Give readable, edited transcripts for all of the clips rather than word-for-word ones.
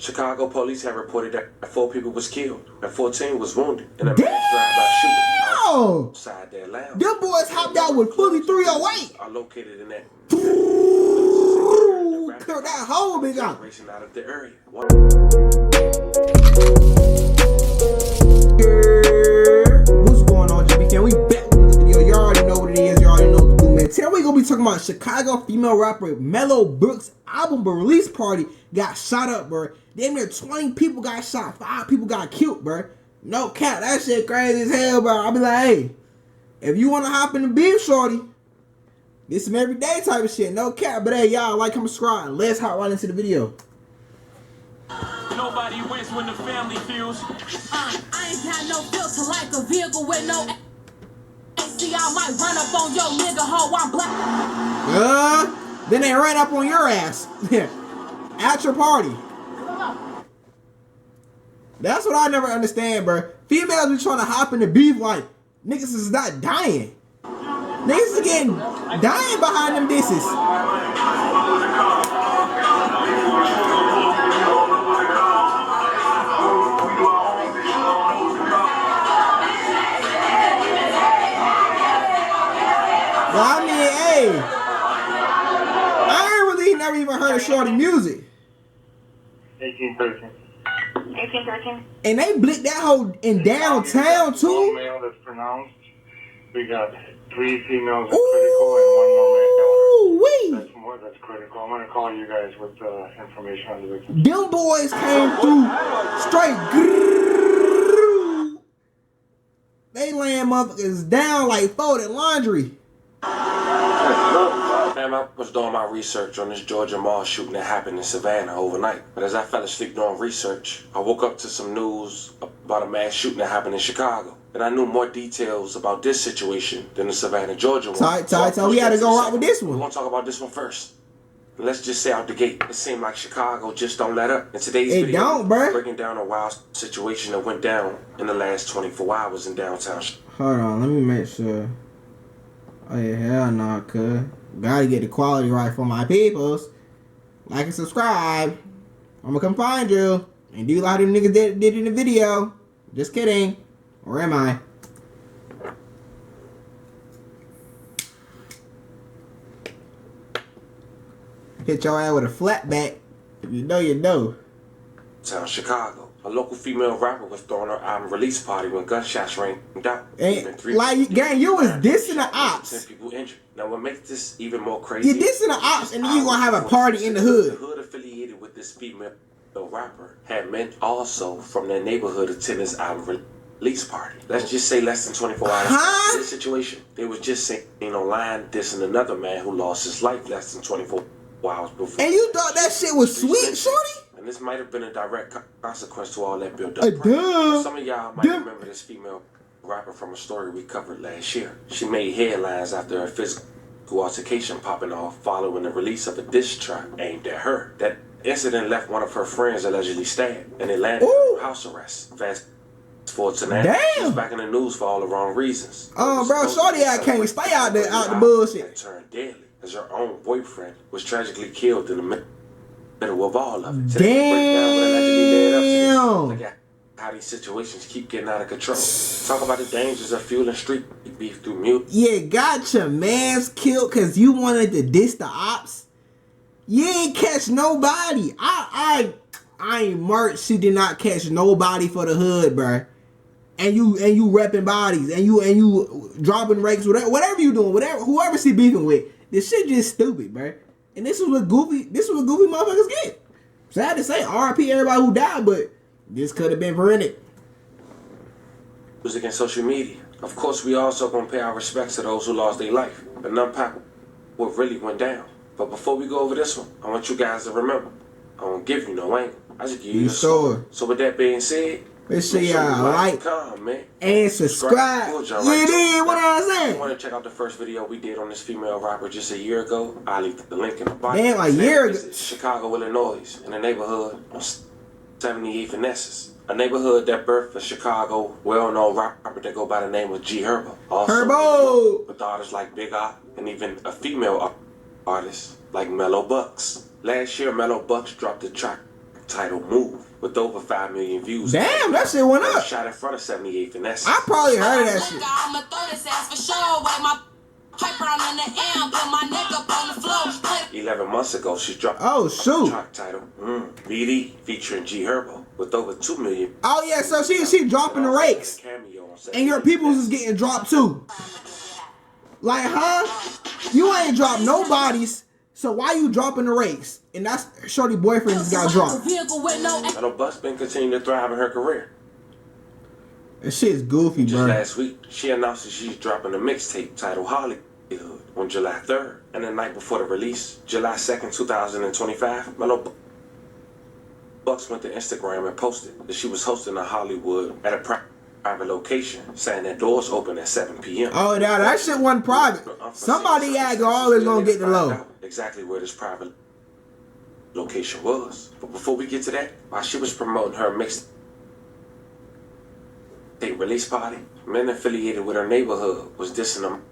Chicago police have reported that 4 people was killed and 14 was wounded in a mass drive-by shooting outside their lounge. Them boys hopped out with fully 308. Are located in that. Clear that whole big out. Racing out of the area. What's going on, JB? We back with another video. You already know what it is. You already know what to do, man. Today we gonna be talking about Chicago female rapper Mello Buckzz album release party got shot up, bro. Damn near 20 people got shot, 5 people got killed, bro. No cap, that shit crazy as hell, bro. I'll be like, hey, if you wanna hop in the beef, shorty, this some everyday type of shit, no cap. But hey, y'all, like, comment, subscribe. Let's hop right into the video. Nobody wins when the family feels. I ain't got no filter like a vehicle with no AC. I might run up on your nigga hoe. I'm black. Then they ran up on your ass at your party. That's what I never understand, bro. Females be trying to hop in the beef like niggas is not dying. Niggas is getting dying behind them disses. Well, I mean, hey, I ain't really never even heard of shorty music. 1813. 1813. And they blicked that hoe in downtown too. One male that's pronounced. We got 3 females that's critical and 1 more male. That's more that's critical. I'm gonna call you guys with information on the victim. Them boys came through straight. They laying motherfuckers down like folded laundry. Man, I was doing my research on this Georgia mall shooting that happened in Savannah overnight. But as I fell asleep doing research, I woke up to some news about a mass shooting that happened in Chicago. And I knew more details about this situation than the Savannah, Georgia one. So we had to go right with this one. We want to talk about this one first. Let's just say out the gate, it seemed like Chicago just don't let up. In today's video, breaking down a wild situation that went down in the last 24 hours in downtown. Hold on, let me make sure. Oh yeah, hell no, cuz. Gotta get the quality right for my peoples. Like and subscribe. I'ma come find you. And do like them niggas did in the video. Just kidding. Or am I? Hit your ass with a flat back. If you know, you know. Town Chicago. A local female rapper was throwing her album release party when gunshots rang out. Like, gang, you was dissing the ops. 10 people injured. Now, what makes this even more crazy? You dissing the ops, and then you gonna have a party in the hood. The hood affiliated with this female rapper had men also from their neighborhood attend this album release party. Let's just say less than 24 hours. In this situation, they was just saying online dissing another man who lost his life less than 24 hours before. And you thought that shit was sweet, shorty? And this might have been a direct consequence to all that build-up. Some of y'all might remember this female rapper from a story we covered last year. She made headlines after a physical altercation popping off following the release of a diss track aimed at her. That incident left one of her friends allegedly stabbed, and it landed her house arrest. Fast forward to now, she's back in the news for all the wrong reasons. Bro, shorty, I can't stay out the bullshit. It turned deadly as her own boyfriend was tragically killed in the middle of all of it. Damn. Look at how these situations keep getting out of control. Talk about the dangers of fueling street beef through mute. Yeah, got your mans killed because you wanted to diss the ops. You ain't catch nobody. I ain't merch. She did not catch nobody for the hood, bruh. And you repping bodies and you dropping rakes, whatever you doing, whoever she beefing with. This shit just stupid, bruh. And this is what goofy motherfuckers get. Sad to say, RIP everybody who died, but this could have been prevented. Music and social media. Of course, we also gonna pay our respects to those who lost their life, but unpack what really went down. But before we go over this one, I want you guys to remember, I don't give you no angle. I just give you the story. So with that being said, make sure y'all like, comment, and subscribe. Yeah, then what I saying? If you want to check out the first video we did on this female rapper just a year ago, I'll leave the link in the bottom. Damn, a year ago. Chicago, Illinois, in a neighborhood on 78th and Essex. A neighborhood that birthed a Chicago well-known rapper that go by the name of G Herbo. Also, with artists like Big Op and even a female artist like Mello Buckzz. Last year, Mello Buckzz dropped the track titled Move with over 5 million views. Damn, that shit went up. Shot in front of 78th and that's. I probably heard of that shit. I'ma throw this ass for sure. Wait, my pipe round in the air, put my neck up on the floor. 11 months ago, she dropped shoot. a track titled BD featuring G Herbo with over 2 million. Oh yeah, so she dropping the rakes, and your peoples is getting dropped too. Like, huh? You ain't dropped no bodies, so why you dropping the rakes? And that's shorty boyfriend just got dropped. Mello Buckzz been continuing to thrive in her career. That shit's goofy, Just bro. last week, she announced that she's dropping a mixtape titled Hollywood on July 3rd. And the night before the release, July 2nd, 2025, Mello Buckzz went to Instagram and posted that she was hosting a Hollywood at a private location, saying that doors open at 7 p.m. Oh, now that shit wasn't private. Somebody always gonna get the low. Exactly where this private location was. But before we get to that, while she was promoting her mixtape release party, men affiliated with her neighborhood was dissing them.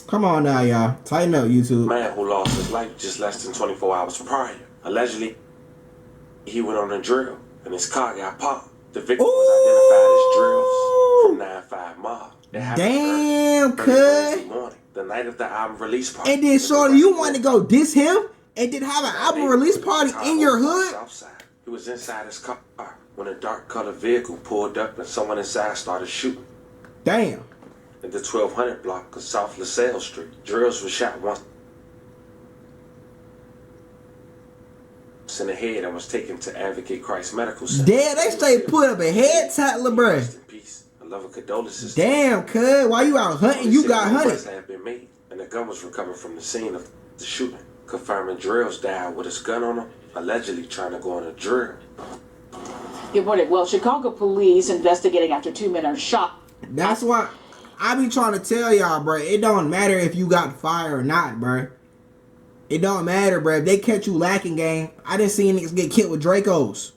Come on now, y'all. Tighten up, YouTube. Man who lost his life just less than 24 hours prior. Allegedly, he went on a drill and his car got popped. The victim was identified as Drills from 9-5 Mob. Damn, cuz. The night of the album release party. And then, shorty, you want to go diss him and then have an album release party in your hood? He was inside his car when a dark colored vehicle pulled up and someone inside started shooting. Damn. In the 1200 block of South LaSalle Street, Drills was shot once in the head and was taken to Advocate Christ Medical Center. Damn, they straight put up a head tattler, bruh. Rest in peace. I love a condolences. Damn, cuz, while you out hunting, you got hunted. Had been made, and the gun was recovered from the scene of the shooting, confirming Drills died with his gun on him, allegedly trying to go on a drill. Good morning. Well, Chicago police investigating after 2 men are shot. That's why I be trying to tell y'all, bro. It don't matter if you got fire or not, bro. It don't matter, bro. If they catch you lacking game, I didn't see niggas get killed with Dracos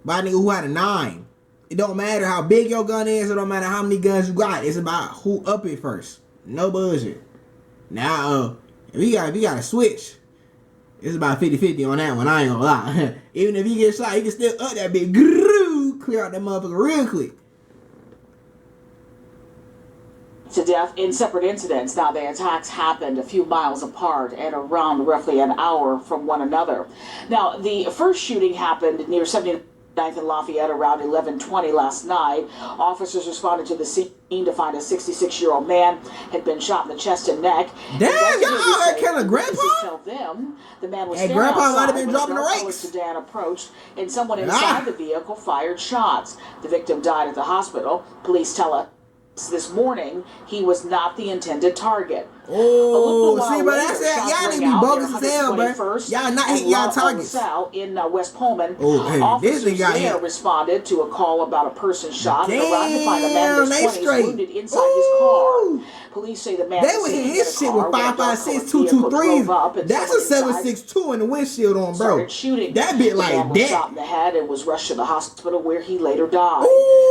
by a nigga who had a 9. It don't matter how big your gun is. It don't matter how many guns you got. It's about who up it first. No bullshit. Now, if you got to switch, it's about 50-50 on that one. I ain't gonna lie. Even if you get shot, you can still up that big. Clear out that motherfucker real quick. To death in separate incidents. Now, the attacks happened a few miles apart and around roughly an hour from one another. Now, the first shooting happened near 79th and Lafayette around 11:20 last night. Officers responded to the scene to find a 66-year-old man had been shot in the chest and neck. Damn, y'all out here killing grandpa? Tell them the man was hey, grandpa might have been dropping the rakes. Sedan approached and someone inside the vehicle fired shots. The victim died at the hospital. Police tell us this morning he was not the intended target. Oh, see, but that's it. Y'all need to be bogus as hell, bro. Y'all not hitting y'all targets. In West Pullman, oh, hey, officers this got there hit. Responded to a call about a person shot. Damn, and arrived to find a man in his 20s wounded inside his car. Police say the man they would hit his shit with 5.56 223s. That's a 7.62 in the windshield on, bro. Shooting. That bit like that. Was shot in the head and was rushed to the hospital where he later died.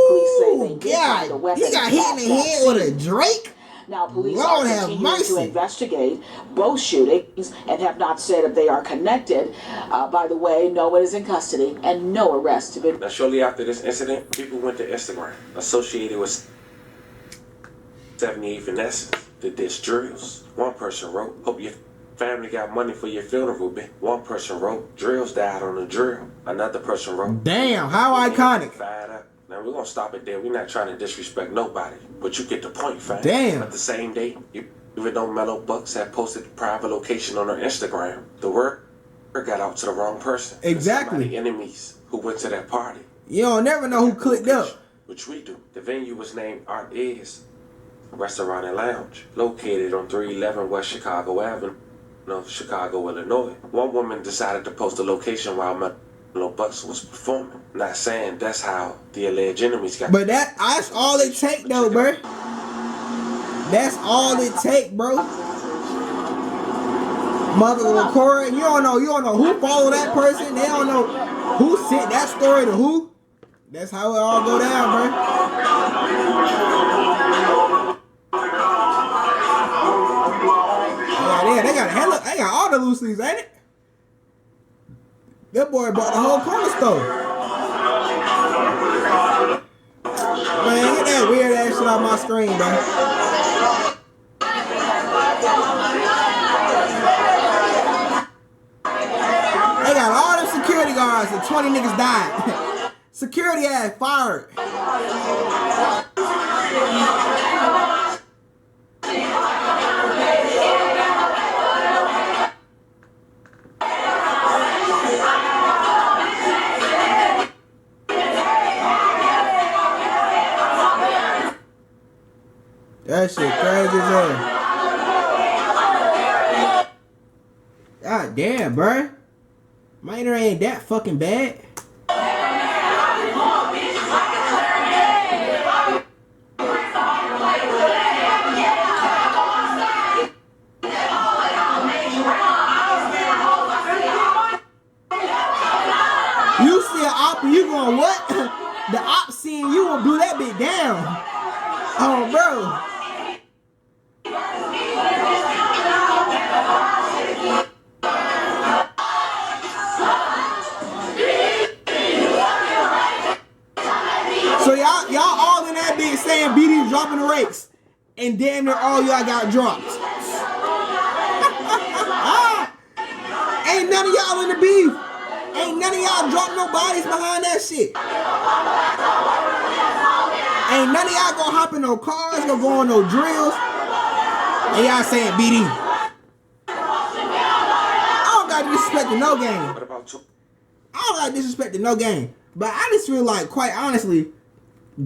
Police say they did find the weapon. He got hit in the head with a Drake. Now, police are continuing to investigate both shootings and have not said if they are connected. By the way, no one is in custody and no arrests have been. Now, shortly after this incident, people went to Instagram associated with 78 Finesses, the diss Drills. One person wrote, "Hope your family got money for your funeral, bitch." One person wrote, "Drills died on a drill." Another person wrote, "Damn, how iconic." Fired up. Now, we're going to stop it there. We're not trying to disrespect nobody, but you get the point, fam. Damn. But the same day, even though Mello Buckzz had posted a private location on her Instagram, the word got out to the wrong person. Exactly. The enemies who went to that party. You don't never know who clicked up. Which we do. The venue was named Art Is Restaurant and Lounge, located on 311 West Chicago Avenue, Chicago, Illinois. One woman decided to post the location while Mello Buckzz was performing. Not saying that's how the alleged enemies got. But that's all it take though, bro. That's all it take, bro. Mother record. You don't know who followed that person. They don't know who sent that story to who. That's how it all go down, bro. Yeah, they got all the loose leaves, ain't it? That boy bought the whole corner store. Man, get that weird ass shit off my screen, bro. They got all them security guards and 20 niggas died. Security ass fired. That shit crazy as hell. God damn, bruh. My internet ain't that fucking bad. You see an op and you going, what? The op seeing you and blew that bitch down. Oh, bro. So y'all all in that bitch saying BD dropping the rakes, and damn near all y'all got dropped. Ain't none of y'all in the beef. Ain't none of y'all dropped no bodies behind that shit. Ain't none of y'all gonna hop in no cars, gonna go on no drills. And y'all saying BD. I don't got disrespect to no game. What about you? I don't got disrespect to no game. But I just feel like, quite honestly,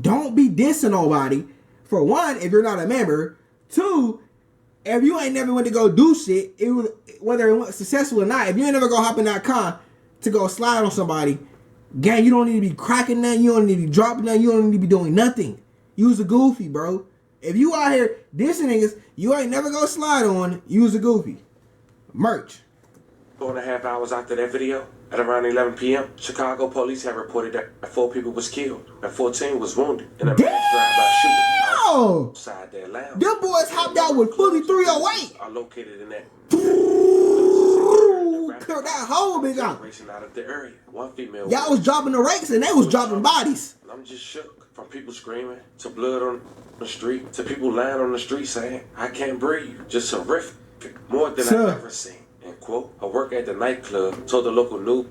don't be dissing nobody. For one, if you're not a member. Two, if you ain't never went to go do shit, whether it was successful or not, if you ain't never go hop in that car to go slide on somebody, gang, you don't need to be cracking nothing, you don't need to be dropping nothing, you don't need to be doing nothing. Use a goofy, bro. If you out here dissing niggas, you ain't never go slide on, use a goofy. Merch. 4.5 hours after that video, at around 11 p.m., Chicago police have reported that 4 people was killed and 14 was wounded in a drive-by shooting outside their lounge. Them boys hopped out with fully 308. Are located in that. Killed that whole bitch out. Racing out of the area. One female. Y'all was dropping the rakes and they was dropping bodies. And I'm just shook. From people screaming to blood on the street to people lying on the street saying, "I can't breathe." Just horrific. More than I've ever seen. And quote, a worker at the nightclub told the local news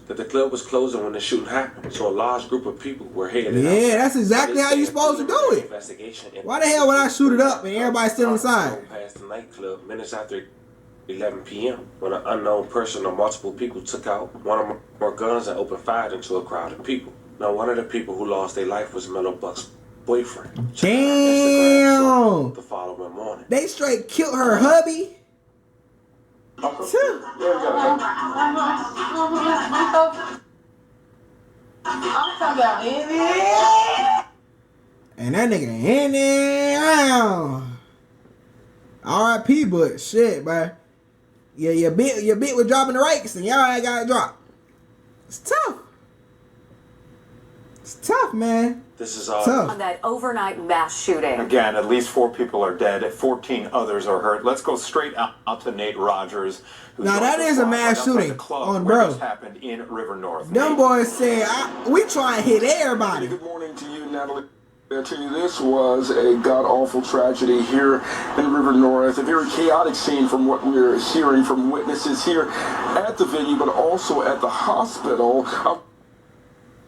that the club was closing when the shooting happened, so a large group of people were headed out. Yeah, that's exactly how you supposed to do it. Why the hell would I shoot it up and everybody still inside? Past the nightclub minutes after 11 p.m. when an unknown person or multiple people took out one or more guns and opened fire into a crowd of people. Now, one of the people who lost their life was Mello Buckzz' boyfriend. Damn! The following morning, they straight killed her hubby. I'm talking about it. And that nigga in there. R.I.P. But shit, bro. Yeah, your bit was dropping the rakes and y'all ain't got it dropped. It's tough. It's tough, man. This is all tough. On that overnight mass shooting. Again, at least 4 people are dead, 14 others are hurt. Let's go straight out to Nate Rogers. Now that is a mass shooting on bro. This happened in River North. Them boys said we try to hit everybody. Good morning to you, Natalie. I tell you, this was a god-awful tragedy here in River North. A very chaotic scene from what we're hearing from witnesses here at the venue, but also at the hospital.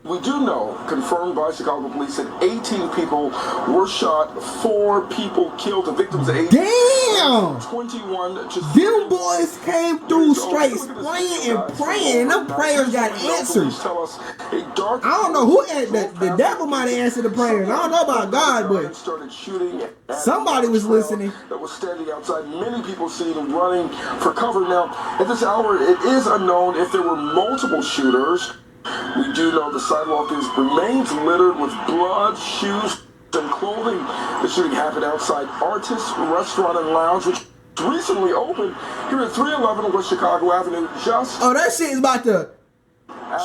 We do know, confirmed by Chicago police, that 18 people were shot, 4 people killed, the victims age damn 21 to them boys came through straight spraying and praying, and them prayers got answered. I don't know who, the devil might have answered the prayers. I don't know about God, but somebody was listening. That was standing outside, many people seen him running for cover. Now, at this hour, it is unknown if there were multiple shooters. We do know the sidewalk remains littered with blood, shoes, and clothing. The shooting happened outside Artist Restaurant and Lounge, which recently opened here at 311 West Chicago Avenue. That shit is about to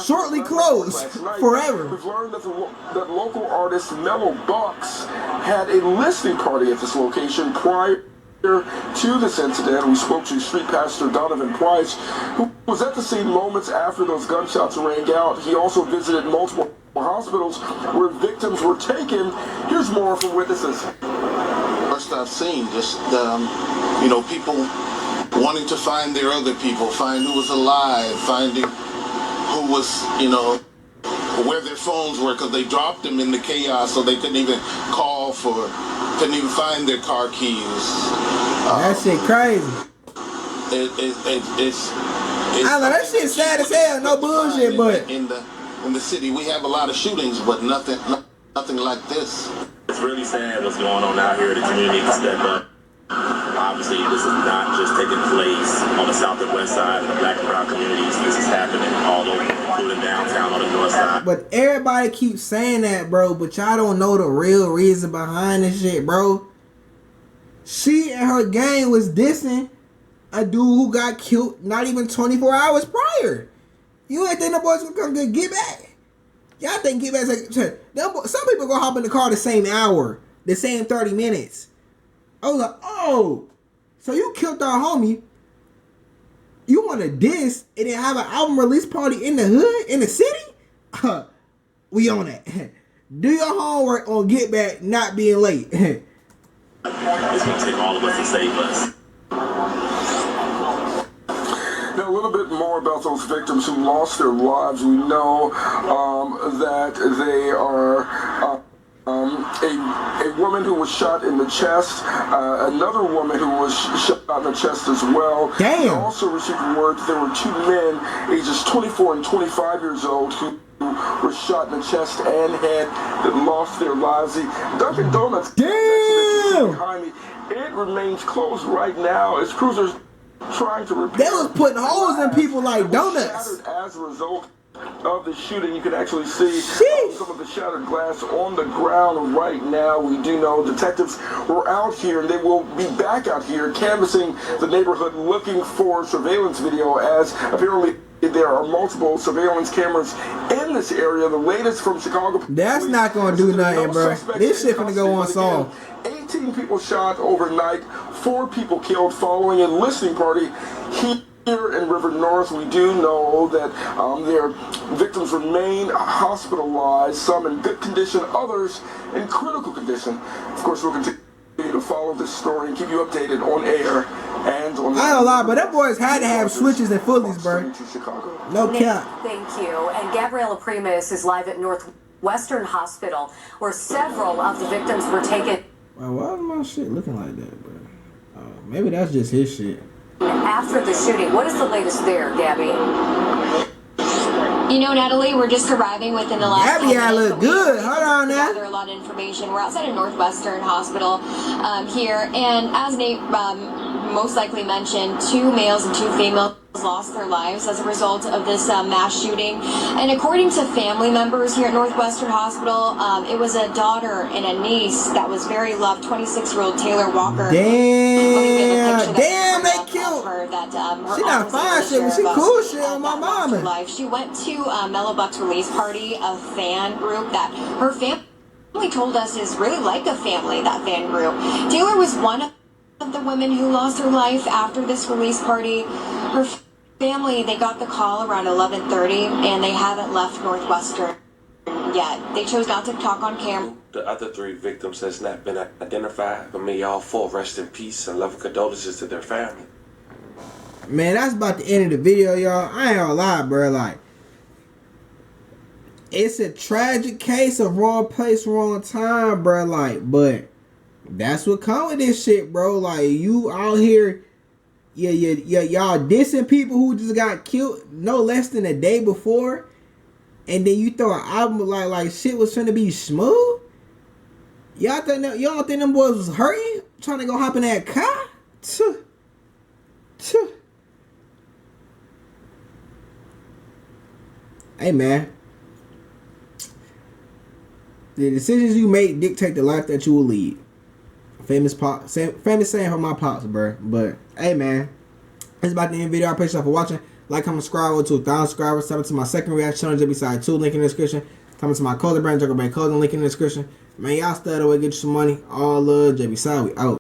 shortly close forever. We've learned that that local artist Mello Buckzz had a listening party at this location prior to this incident. We spoke to street pastor Donovan Price, who was at the scene moments after those gunshots rang out. He also visited multiple hospitals where victims were taken. Here's more from witnesses. First I've seen just, people wanting to find their other people, find who was alive, finding who was, where their phones were, because they dropped them in the chaos, so they couldn't even couldn't even find their car keys. That shit crazy. I know that shit sad as hell. No bullshit, but in the city we have a lot of shootings, but nothing like this. It's really sad what's going on out here. The community can step up. Obviously, this is not just taking place on the south and west side of the black and brown communities. This is happening all over, including downtown on the north side. But everybody keeps saying that, bro. But y'all don't know the real reason behind this shit, bro. She and her gang was dissing a dude who got killed not even 24 hours prior. You ain't think the boys gonna come get back? Y'all think get back? Some people gonna hop in the car the same hour, the same 30 minutes. I was like, oh, so you killed our homie. You want to diss and then have an album release party in the hood, in the city? We on that. Do your homework on Get Back not being late. It's going to take all of us to save us. Now, a little bit more about those victims who lost their lives. We know that they are... a woman who was shot in the chest, another woman who was shot in the chest as well. Damn. We also received word that there were two men, ages 24 and 25 years old, who were shot in the chest and had lost their lives. The Dunkin' Donuts behind me, it remains closed right now as cruisers trying to repair. They was putting holes in people like donuts. As a result of the shooting, you can actually see some of the shattered glass on the ground right now. We do know detectives were out here, and they will be back out here canvassing the neighborhood looking for surveillance video, as apparently there are multiple surveillance cameras in this area. The latest from Chicago. That's not gonna do nothing, bro. This shit gonna go unsolved. 18 people shot overnight, 4 people killed following a listening party here in River North. We do know that their victims remain hospitalized, some in good condition, others in critical condition. Of course, we'll continue to follow this story and keep you updated on air and on... I don't lie, but that boys had to have switches and fullies, bro. No cap. Thank you. And Gabriela Primus is live at Northwestern Hospital, where several of the victims were taken. Well, why is my shit looking like that, bro? Maybe that's just his shit. After the shooting, what is the latest there, Gabby? You know, Natalie, we're just arriving within the last... Gabby, I look good. Hold on now. Gather a lot of information. We're outside of Northwestern Hospital here, and as Nate most likely mentioned, 2 males and 2 females lost their lives as a result of this mass shooting. And according to family members here at Northwestern Hospital, it was a daughter and a niece that was very loved, 26-year-old Taylor Walker. Damn, they killed her. She not fine shit, but she cool shit on my mama. She went to Mello Buckzz release party, a fan group that her family told us is really like a family, that fan group. Taylor was one of the women who lost her life after this release party. Her family, they got the call around 11:30, and they haven't left Northwestern yet. They chose not to talk on camera. The other 3 victims has not been identified, but may all 4 rest in peace and love and condolences to their family. Man, that's about the end of the video, y'all. I ain't gonna lie, bro. Like, it's a tragic case of wrong place, wrong time, bro. Like, but that's what come with this shit, bro. Like, you out here, y'all dissing people who just got killed no less than a day before, and then you throw an album like shit was finna be smooth. Y'all think them boys was hurting, trying to go hop in that car? Hey, man. The decisions you make dictate the life that you will lead. Famous saying from my pops, bro. But, hey, man. That's about the end of the video. I appreciate y'all for watching. Like, comment, subscribe to 1,000 subscribers. Subscribe to my second reaction channel, JBsiah 2, link in the description. Comment to my clothing brand, JungleBredClothing, link in the description. Man, y'all stay away, get you some money. All love, JBsiah, we out.